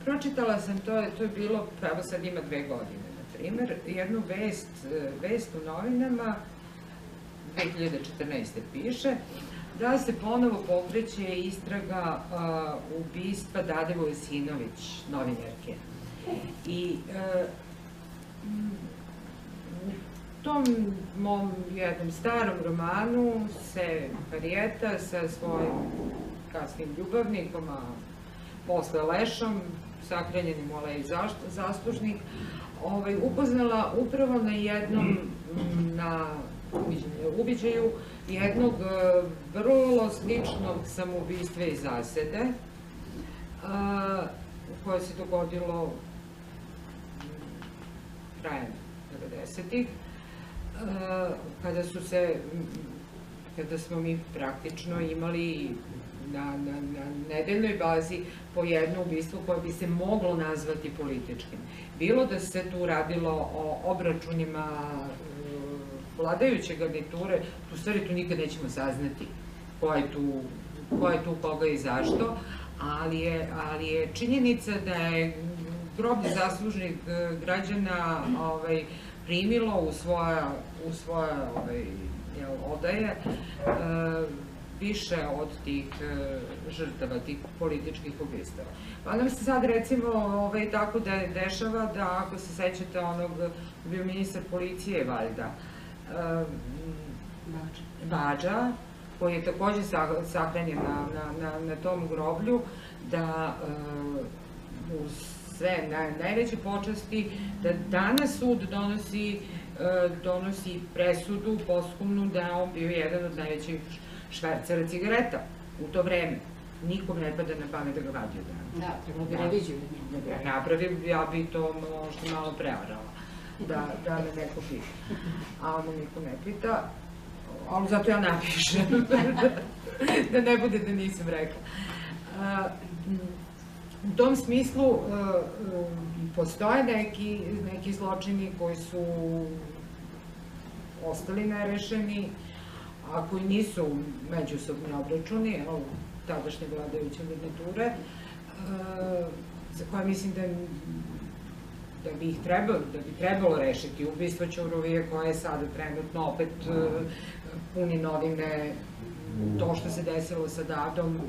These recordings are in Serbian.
Pročitala sam, to je bilo, evo sad ima 2 godine, na primer, jednu vest u novinama, 2014. piše, da se ponovo pokreće istraga ubistva Dade Vojsinović, novinarke. I u tom mom jednom starom romanu se Harijeta sa svojim kasnim ljubavnikom, a posle Lešom, sakranjenim u Aleji Zaslužnih, upoznala upravo na jednom uviđaju jednog vrlo sličnog samoubistva i zasede, koje se dogodilo krajem 90-ih, kada smo mi praktično imali na nedeljnoj bazi po jedno ubistvo koje bi se moglo nazvati političkim. Bilo da se tu radilo o obračunima vladajuće garniture, u stvari tu nikad nećemo saznati ko je tu koga i zašto, ali je činjenica da je groblje zaslužnih građana primilo u svoje odaje više od tih žrtava, tih političkih ubistava. Pa nam se sad recimo tako da dešava da, ako se sećate onog, bio ministar policije valjda, Badža, koji je takođe sahranjen na tom groblju, da uz sve najveće počasti, da danas sud donosi presudu posthumnu da je on bio jedan od najvećih švercera cigareta u to vreme. Nikom ne pada na pamet da ga vadi od dana. Da, trebalo bi reviziju. Da ga napravim, ja bi to možda malo prevarala, da me neko pita. A ono niko ne pita, ali zato ja napišem, da ne bude da nisam rekla. U tom smislu postoje neki zločini koji su ostali nerešeni, a koji nisu međusobni obračuni, tadašnje vladajuće garniture, za koje mislim da bi trebalo rešiti. Ubistvo Ćuruvije, koje je sada trenutno opet puni novine, to što se desilo sa Dadom,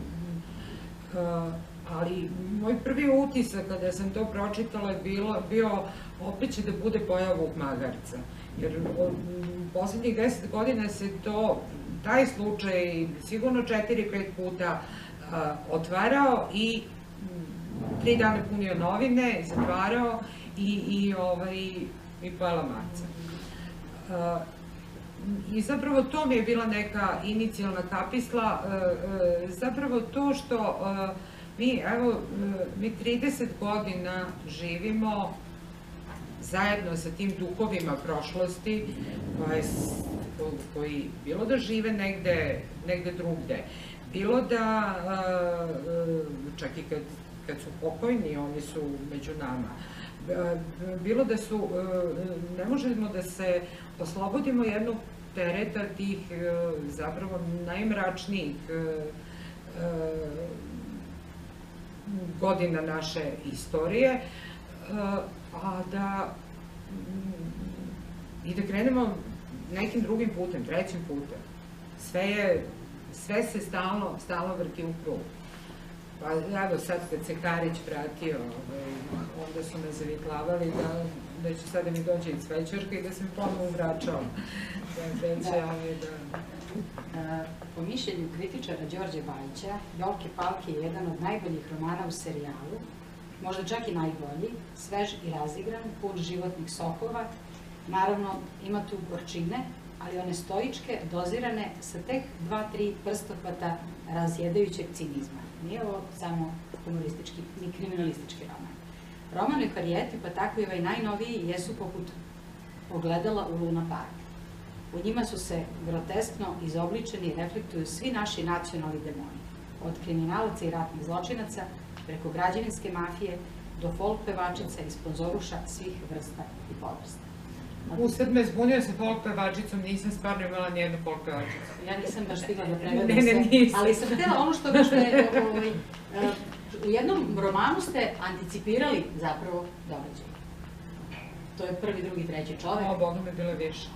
ali moj prvi utisak kada sam to pročitala je bio opet će da bude pojava Vuk Magarca, jer poslednjih 10 godina se taj slučaj sigurno 4-5 puta otvarao i 3 dana punio novine, zatvarao i pojela maca. I zapravo to mi je bila neka inicijalna kapisla, zapravo to što mi 30 godina živimo zajedno sa tim duhovima prošlosti, koji bilo da žive negde drugde, bilo da, čak i kad su pokojni, oni su među nama, bilo da su, ne možemo da se oslobodimo jednog tereta tih zapravo najmračnijih godina naše istorije, i da krenemo nekim drugim putem, trećim putem. Sve se stalno vrti u krug. Pa evo sad kad se Karić vratio, onda su me zavitlavali da će sada mi dođe i cvećarka i da se mi ponovo vraćao. Po mišljenju kritičara Đorđe Bajića, Jolke Palke je jedan od najboljih romana u serijalu, možda čak i najbolji, svež i razigran, pun životnih sokova. Naravno, ima tu gorčine, ali one stoičke, dozirane sa tek 2-3 prstohvata razjedajućeg cinizma. Nije ovo samo humoristički ni kriminalistički roman. Roman o Harijeti, pa tako i ovaj najnoviji, jesu poput ogledala u Luna Park. U njima su se groteskno izobličeni i reflektuju svi naši nacionalni demoni, od kriminalaca i ratnih zločinaca, preko građevinske mafije, do folk pevačica i sponzoruša svih vrsta i podvrsta. Sad me zbunio sa folk pevačicom, nisam stvarno imala nijednu folk pevačicu. Ja nisam baš stigla da prevedem sve, ali sam htjela ono što je, u jednom romanu ste anticipirali zapravo događaj. To je prvi, drugi, treći čovek. O, Boga me bilo više.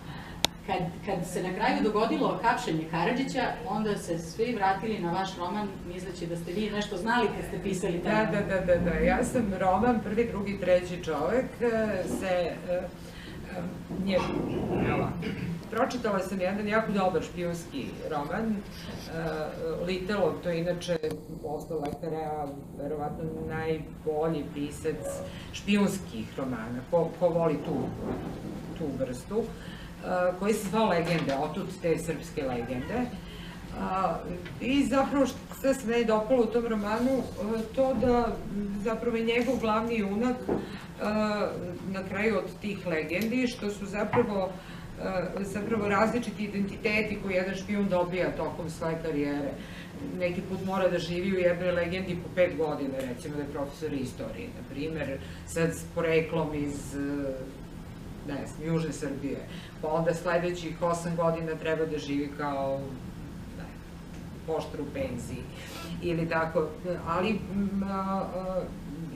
Kad se na kraju dogodilo hapšenje Karadžića, onda se svi vratili na vaš roman misleći da ste vi nešto znali kad ste pisali taj roman. Da. Ja sam roman prvi, drugi, treći čovek pročitala sam jedan jako dobar špijunski roman, Littelov, to je inače posle Lekara verovatno najbolji pisac špijunskih romana, ko voli tu vrstu, koji se zvao Legende, otud te srpske legende. I zapravo što se meni dopalo u tom romanu, to da zapravo je njegov glavni junak na kraju od tih legendi, što su zapravo različiti identiteti koje jedan špijun dobija tokom svoje karijere. Neki put mora da živi u jednoj legendi po 5 godina, recimo da je profesor istorije, na primer, sad s poreklom iz Južne Srbije, pa onda sledećih 8 godina treba da živi kao poštar u penziji ili tako, ali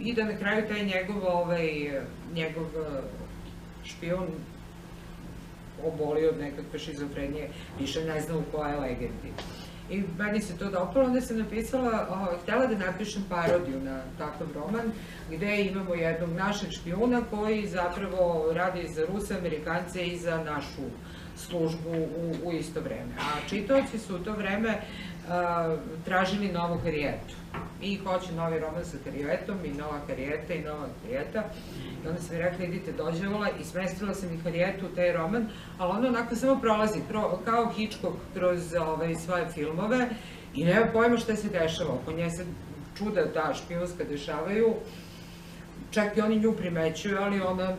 i da na kraju taj njegov špijun oboli od nekakve šizofrenije, više ne zna u kojoj legendi. I meni se to dopalo, onda sam napisala, htjela da napišem parodiju na takav roman, gde imamo jednog našeg špijuna koji zapravo radi za Ruse, Amerikance i za našu službu u isto vreme. A čitaoci su u to vreme tražili novu Harijetu. I hoće novi roman sa Harijetom, i nova Harijeta, i nova Harijeta. I onda sam mi rekla, idite dođevala, i smestila sam i Harijetu u taj roman, ali ona onako samo prolazi, kao Hitchcock kroz svoje filmove, i nema pojma šta se dešava. Oko nje se čuda ta špijunska dešavaju, čak i oni nju primećuju, ali ona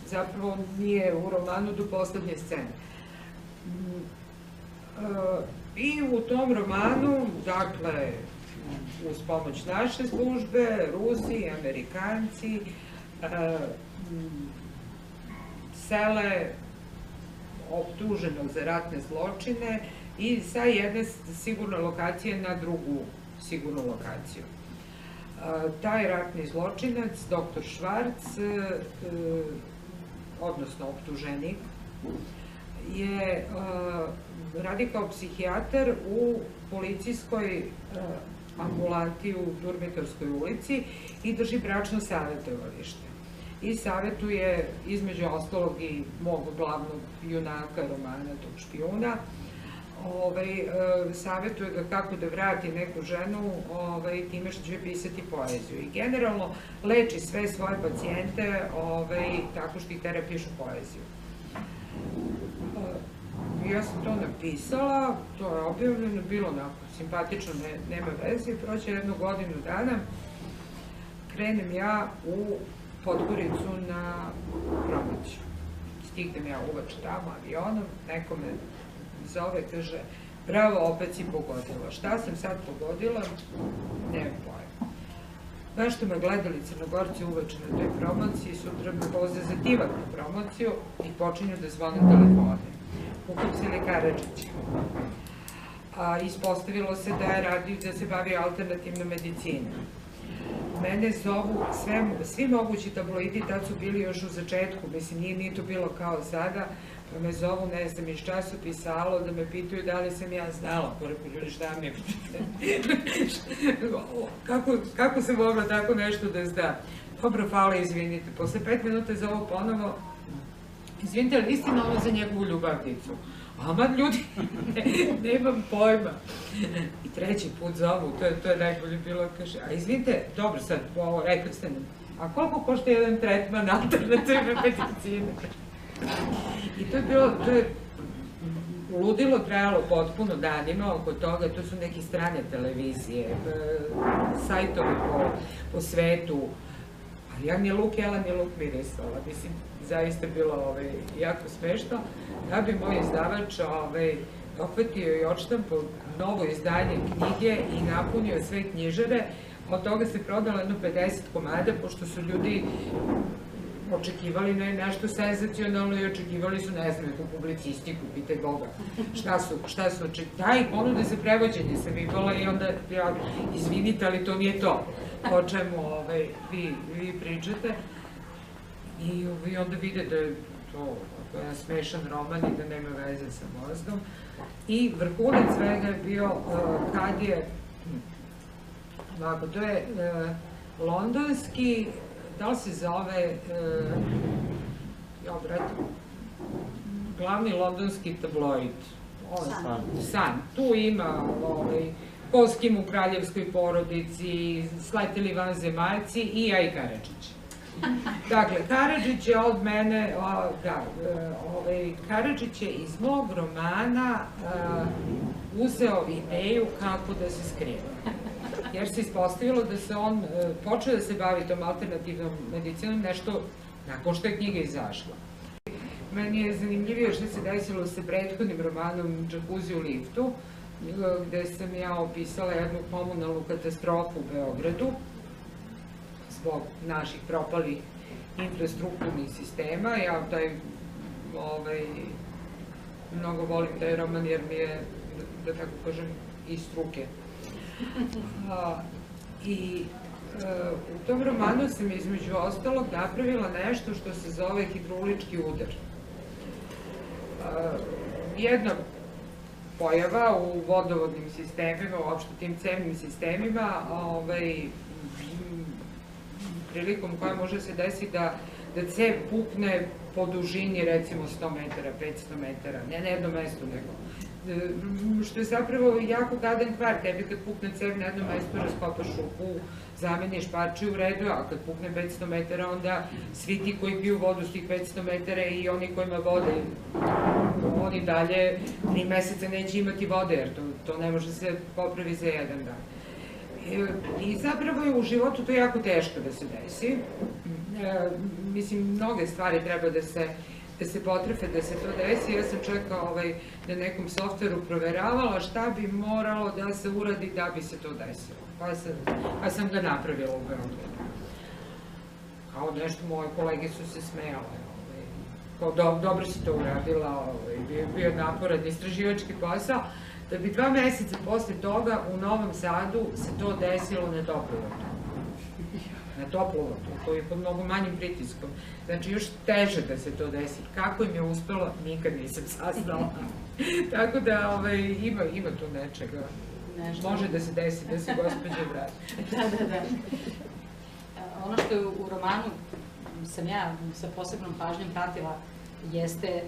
zapravo nije u romanu do poslednje scene. I u tom romanu, dakle, uz pomoć naše službe, Rusi, Amerikanci, sele optuženog za ratne zločine i sa jedne sigurne lokacije na drugu sigurnu lokaciju. Taj ratni zločinac, dr. Švarc, odnosno optuženik, radi kao psihijatar u policijskoj ambulanti u Durmitorskoj ulici i drži bračno savetovalište. I savetuje, između ostalog, i mog glavnog junaka romana, tog špijuna, savetuje ga kako da vrati neku ženu time što će pisati poeziju. I generalno leči sve svoje pacijente tako što ih tera pišu poeziju. Ja sam to napisala, to je objavljeno, bilo onako simpatično, nema veze, prođe jednu godinu dana, krenem ja u Podgoricu na promociju. Stignem ja uveč tamo avionom, neko me zove, kaže, bravo, opet si pogodila. Šta sam sad pogodila? Nemam pojma. Nešto me gledali Crnogorci uveče na toj promociji, sutra me voze za Tivak na promociju i počinju da zvone telefone. Uhapsili Karadžića. Ispostavilo se da se bavi alternativnom medicinom. Mene zovu, svi mogući tabloidi, tad su bili još u začetku, mislim, nije to bilo kao sada, pa me zovu, ne znam, iz časopisa Alo, da me pitaju da li sam ja znala, porekao ljudi, šta mi je, kako se mogla tako nešto da zna. Dobro, hvala, izvinite. Posle 5 minuta zovu ponovo, izvinite, ali istina ovo za njegovu ljubavnicu? Aman, ljudi, nemam pojma. I treći put zovu, to je najbolje bilo, kaže, a izvinite, dobro sad, ovo rekli ste nam, a koliko košta jedan tretman alternativne medicine? I to je ludilo, trajalo potpuno danima oko toga, to su neke strane televizije, sajtovi po svetu, ali ja ni luk jela, ni luk mirisala, mislim, zaista bilo jako smešno, da bi moj izdavač dohvatio i odštampao novo izdanje knjige i napunio sve knjižare. Od toga se prodalo jedno 50 komada, pošto su ljudi očekivali nešto senzacionalno i očekivali su, ne znam, neku publicistiku, pitaj Boga, šta su očekivali, ponude za prevođenje sam imala i onda, izvinite, ali to nije to o čemu vi pričate. I onda vide da je to jedan smešan roman i da nema veze sa mozgom. I vrhunac svega je bio kad je, ovako, to je londonski, da li se zove, glavni londonski tabloid, Sun. Tu ima Ko s kim u kraljevskoj porodici, Sleteli vanzemaljci i ja i Karadžić. Dakle, Karadžić je od mene, Karadžić je iz mog romana uzeo ideju kako da se skriva. Jer se ispostavilo da se on počeo da se bavi tom alternativnom medicinom nešto nakon što je knjiga izašla. Meni je zanimljivije što se desilo sa prethodnim romanom Džakuzi u liftu, gde sam ja opisala jednu komunalnu katastrofu u Beogradu zbog naših propalih infrastrukturnih sistema. Ja mnogo volim taj roman jer mi je, da tako kažem, iz struke. I u tom romanu sam između ostalog napravila nešto što se zove hidraulički udar. Jedna pojava u vodovodnim sistemima, uopšte tim cevnim sistemima, prilikom koja može se desiti da cev pukne po dužini recimo 100 metara, 500 metara, ne na jednom mestu nego. Što je zapravo jako gadan kvar, tebi kad pukne cev na jednom mestu raskopaš šupu, zameniš parče u redu, a kad pukne 500 metara onda svi ti koji piju vodu s tih 500 metara i oni kojima vode, oni dalje 3 meseca neće imati vode jer to ne može se popravi za jedan dan. I zapravo je u životu to jako teško da se desi. Mislim, mnoge stvari treba da se potrefe da se to desi. Ja sam čak na nekom softveru proveravala šta bi moralo da se uradi da bi se to desilo. Pa sam ga napravila u Beogradu. Kao nešto, moje kolege su se smejale. Kao dobro si to uradila, bio naporan istraživački posao. Da bi 2 meseca posle toga u Novom Sadu se to desilo na toplovodu. Na toplovodu, koji je pod mnogo manjim pritiskom. Znači, još teže da se to desi. Kako im je uspelo, nikad nisam saznala. Tako da ima tu nečega. Može da se desi, da se gospođe vrati. Da. Ono što je u romanu sam ja sa posebnom pažnjom pratila jeste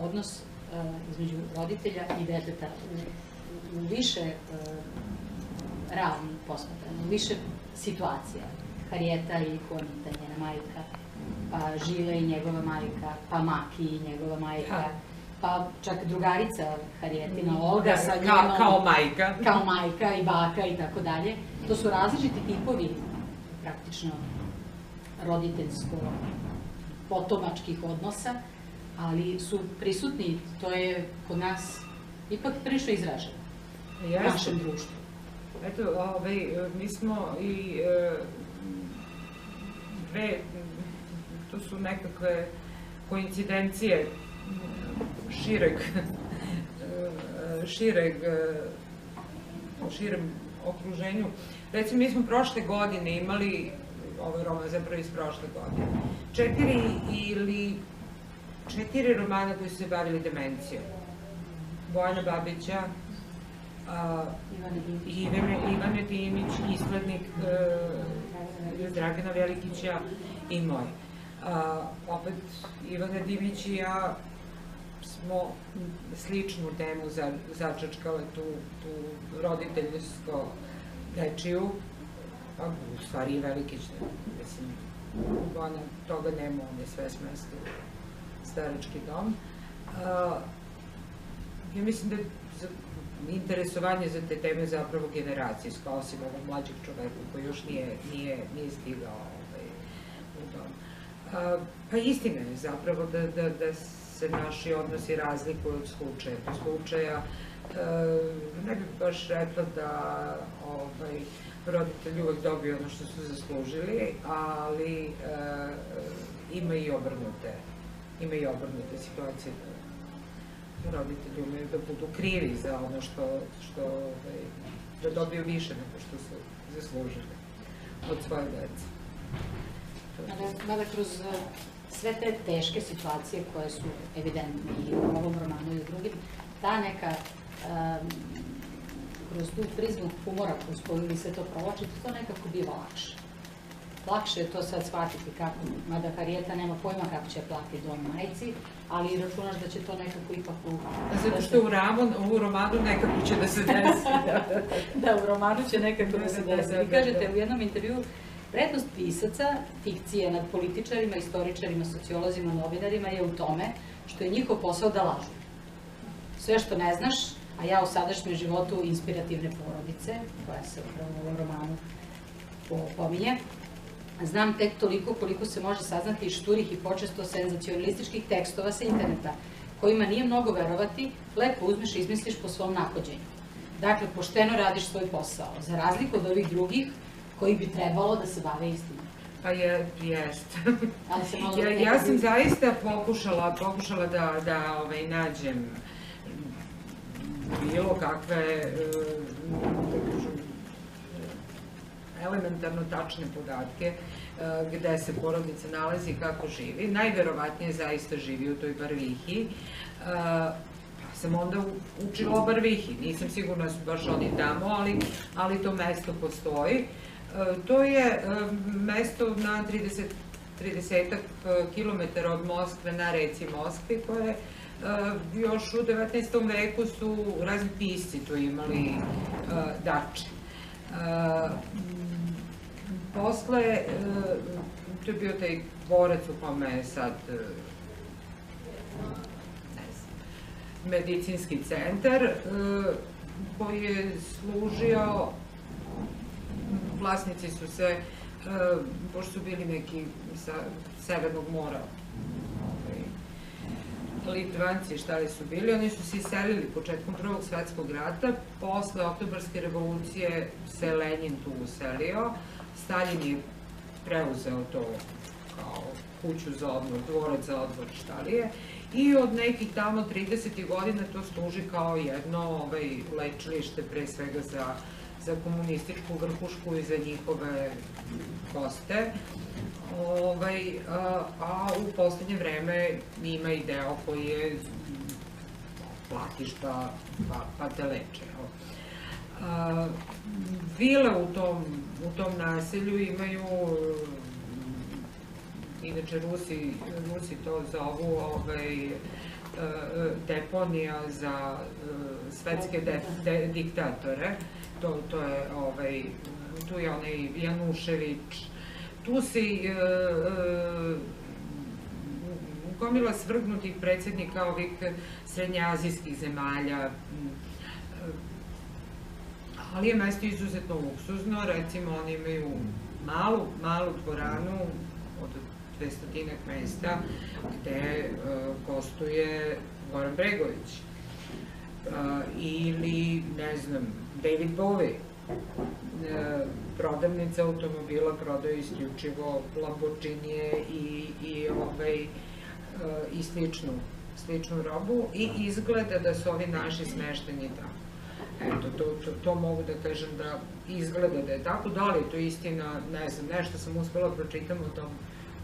odnos između roditelja i deteta u više ravnih posmatranja, u više situacija. Harjeta i Konita, njena majka, pa Žile i njegova majka, pa Maki i njegova majka, pa čak drugarica Harjetina, Olga sa njenom... Kao majka i baka i tako dalje. To su različiti tipovi praktično roditeljsko-potomačkih odnosa, ali su prisutni, to je kod nas ipak prilično izraženo u našem društvu. Eto, mi smo i to su nekakve koincidencije u širem okruženju. Recimo, mi smo prošle godine imali, ovaj roman zapravo iz prošle godine, 4 romana koji su se bavili demencijom. Bojana Babića, Ivane Dimić, Islednik Dragana Velikića i moj. Opet, Ivana Dimić i ja smo sličnu temu začačkale, tu roditeljsko-dečiju, pa u stvari i Velikić, mislim, Bojana toga nema, on je sve smestio u starački dom. Ja mislim da je interesovanje za te teme zapravo generacijsko, osim ovog mlađeg čoveka koji još nije stigao u dom. Pa istina je zapravo da se naši odnosi razlikuju od slučaja do slučaja. Ne bih baš rekla da roditelji uvek dobiju ono što su zaslužili, ali ima i obrnute situacije da roditelji umeju da budu krivi za ono da dobiju više nego što su zaslužili od svoje dece. Mada kroz sve te teške situacije koje su evidentne i u ovom romanu i u drugim, ta neka kroz tu prizmu humora kroz koju vi sve to provlačite, to nekako biva lakše. Lakše je to sad shvatiti kako, mada Harijeta nema pojma kako će platiti dom majci, ali računaš da će to nekako ipak Zato što u romanu nekako će da se desi. Da, u romanu će nekako da se desi. Vi kažete u jednom intervju, prednost pisaca, fikcije nad političarima, istoričarima, sociolozima, novinarima je u tome što je njihov posao da lažu. Sve što ne znaš, a ja u sadašnjem životu inspirativne porodice, koja se upravo u ovom romanu pominje, znam tek toliko koliko se može saznati iz šturih i počesto senzacionalističkih tekstova sa interneta, kojima nije mnogo verovati, lepo uzmeš i izmisliš po svom nahođenju. Dakle, pošteno radiš svoj posao, za razliku od ovih drugih koji bi trebalo da se bave istinom. Pa jest. Ja sam zaista pokušala da nađem bilo kakve elementarno tačne podatke gde se porodica nalazi i kako živi. Najverovatnije zaista živi u toj Barvihiji. Sam onda učila o Barvihiji, nisam sigurna da su baš oni tamo, ali to mesto postoji. To je mesto na 30 kilometara od Moskve, na reci Moskvi, koje još u 19. veku su razni pisci tu imali dače. Posle, to je bio taj dvorac u kome je sad medicinski centar, koji je služio, vlasnici su se, pošto su bili neki sa Severnog mora, Litvanci, šta li su bili, oni su se iselili početkom Prvog svetskog rata, posle Oktobarske revolucije se Lenjin tu uselio, Staljin je preuzeo to kao kuću za odmor, dvorac za odmor, šta li je, i od nekih tamo 30. godina to služi kao jedno lečilište, pre svega za komunističku vrhušku i za njihove goste. A u poslednje vreme ima i deo koji je platiš pa te leče. Vile u tom naselju imaju, inače Rusi to zovu deponija za svetske diktatore. Tu je onaj Janušević, tu se gomila svrgnutih predsjednika ovih srednjeazijskih zemalja, ali je mesto izuzetno luksuzno. Recimo, oni imaju malu dvoranu od 200 mesta gde gostuje Goran Bregović ili, ne znam, David Bowie. Prodavnica automobila prodaje isključivo Lamborghinije i sličnu robu i izgleda da su ovi naši smešteni tamo. Eto, to mogu da kažem da izgleda da je tako. Da li je to istina, ne znam, nešto sam uspela pročitam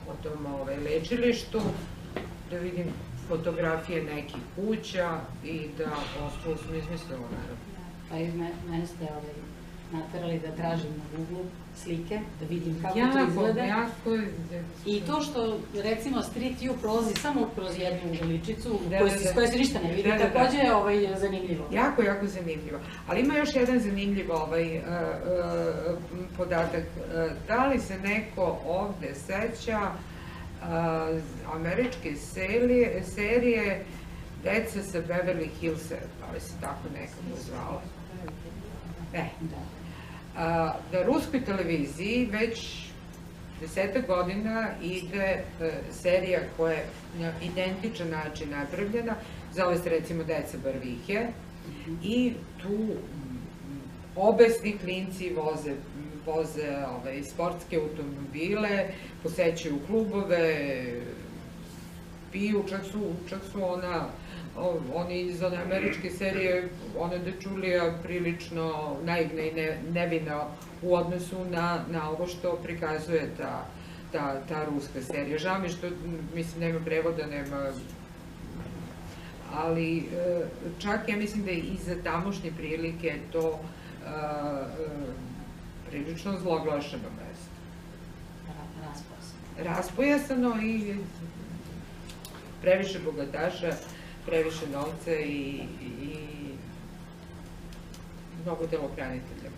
o tom lečilištu, da vidim fotografije nekih kuća i da ostalo sam izmislila, naravno. Pa i mene ste naterali da tražim na Google slike, da vidim kako to izgleda. I to što, recimo, Street View prolazi samo kroz jednu uličicu, s koje se ništa ne vidi, takođe je zanimljivo. Jako zanimljivo. Ali ima još jedan zanimljiv podatak. Da li se neko ovde seća američke serije Deca sa Beverly Hillsa, ali se tako nekako zvala. Na ruskoj televiziji već 10 godina ide serija koja je na identičan način napravljena, zove se recimo Deca Barvihije, i tu obesni klinci voze voze sportske automobile, posećuju klubove, piju, čak su oni iz one američke serije, ona Dečulija prilično naivna i nevina u odnosu na ovo što prikazuje ta ruska serija. Žao mi što, mislim, nema prevoda, nema, ali čak ja mislim da je i za tamošnje prilike to prilično zloglašeno mesto. Raspojasano i previše bogataša, previše novca i mnogo telokranitelja.